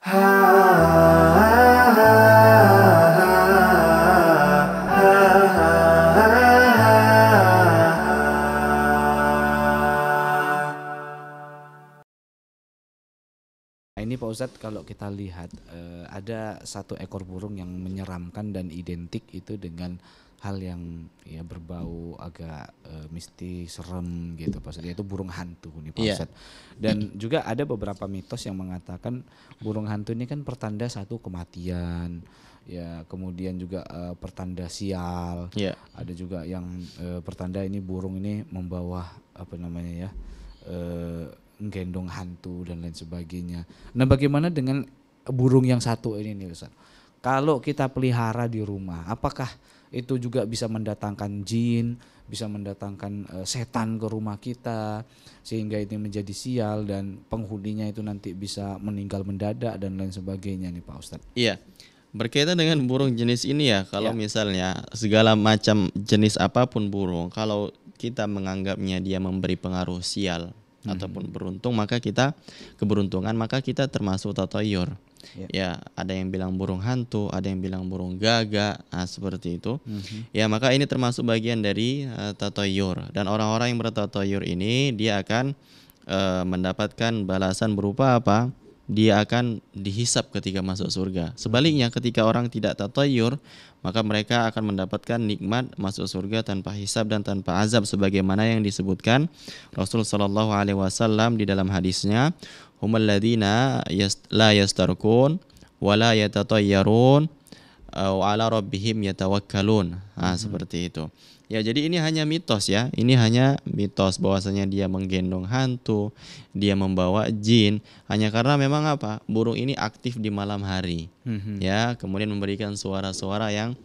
Ini Pak Ustadz, kalau kita lihat ada satu ekor burung yang menyeramkan dan identik itu dengan hal yang ya berbau agak mistis, serem gitu Pak Ustadz, yaitu burung hantu nih Pak Iya. Ustadz. Dan juga ada beberapa mitos yang mengatakan burung hantu ini kan pertanda satu kematian, ya kemudian juga pertanda sial. Iya. Ada juga yang pertanda ini burung ini membawa apa namanya ya, gendong hantu dan lain sebagainya. Nah, bagaimana dengan burung yang satu ini nih Ustaz? Kalau kita pelihara di rumah, apakah itu juga bisa mendatangkan jin, bisa mendatangkan setan ke rumah kita sehingga ini menjadi sial dan penghuninya itu nanti bisa meninggal mendadak dan lain sebagainya nih Pak Ustadz? Iya. Berkaitan dengan burung jenis ini ya, kalau Ya. misalnya segala macam jenis apapun burung, kalau kita menganggapnya dia memberi pengaruh sial ataupun beruntung, maka keberuntungan, maka kita termasuk tatoyur. Ya, ada yang bilang burung hantu, ada yang bilang burung gagak, seperti itu. Ya, maka ini termasuk bagian dari tatoyur. Dan orang-orang yang bertatoyur ini dia akan mendapatkan balasan berupa apa? Dia akan dihisap ketika masuk surga. Sebaliknya ketika orang tidak tatoyur, maka mereka akan mendapatkan nikmat masuk surga tanpa hisab dan tanpa azab, sebagaimana yang disebutkan Rasul sallallahu alaihi wasallam di dalam hadisnya, humul ladzina la yastarqun wa la yatatayyarun wa ala rabbihim yatawakkalun. Seperti itu. Ya, jadi ini hanya mitos ya. Ini hanya mitos bahwasanya dia menggendong hantu, dia membawa jin, hanya karena memang apa? Burung ini aktif di malam hari. Ya, kemudian memberikan suara-suara yang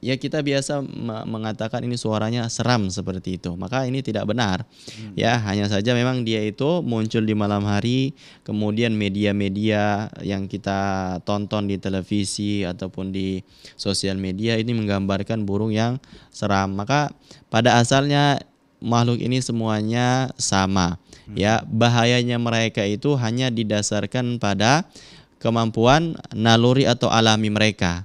ya kita biasa mengatakan ini suaranya seram seperti itu. Maka ini tidak benar. Ya, hanya saja memang dia itu muncul di malam hari, kemudian media-media yang kita tonton di televisi ataupun di sosial media ini menggambarkan burung yang seram. Maka pada asalnya makhluk ini semuanya sama. Ya, bahayanya mereka itu hanya didasarkan pada kemampuan naluri atau alami mereka.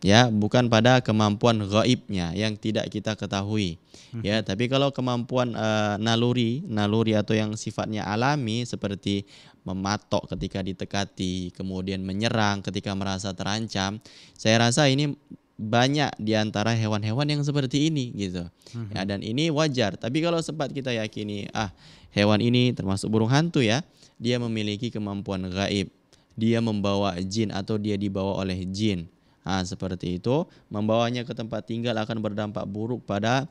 Ya, bukan pada kemampuan gaibnya yang tidak kita ketahui. Ya, tapi kalau kemampuan naluri atau yang sifatnya alami seperti mematok ketika ditekati, kemudian menyerang ketika merasa terancam, saya rasa ini banyak di antara hewan-hewan yang seperti ini gitu. Ya, dan ini wajar. Tapi kalau sempat kita yakini hewan ini termasuk burung hantu ya, dia memiliki kemampuan gaib. Dia membawa jin atau dia dibawa oleh jin. Seperti itu, membawanya ke tempat tinggal akan berdampak buruk pada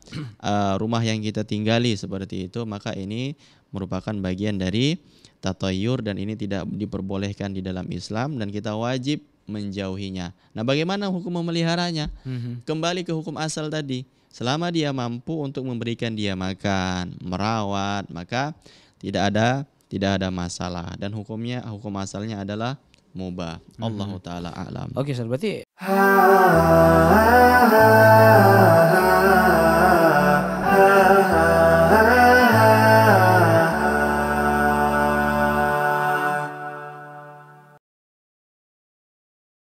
rumah yang kita tinggali seperti itu. Maka ini merupakan bagian dari tatoyur dan ini tidak diperbolehkan di dalam Islam dan kita wajib menjauhinya. Nah, bagaimana hukum memeliharanya? Kembali ke hukum asal tadi. Selama dia mampu untuk memberikan dia makan, merawat, maka tidak ada masalah dan hukum asalnya adalah mubah. Allahu taala a'lam. Oke, Ustaz, berarti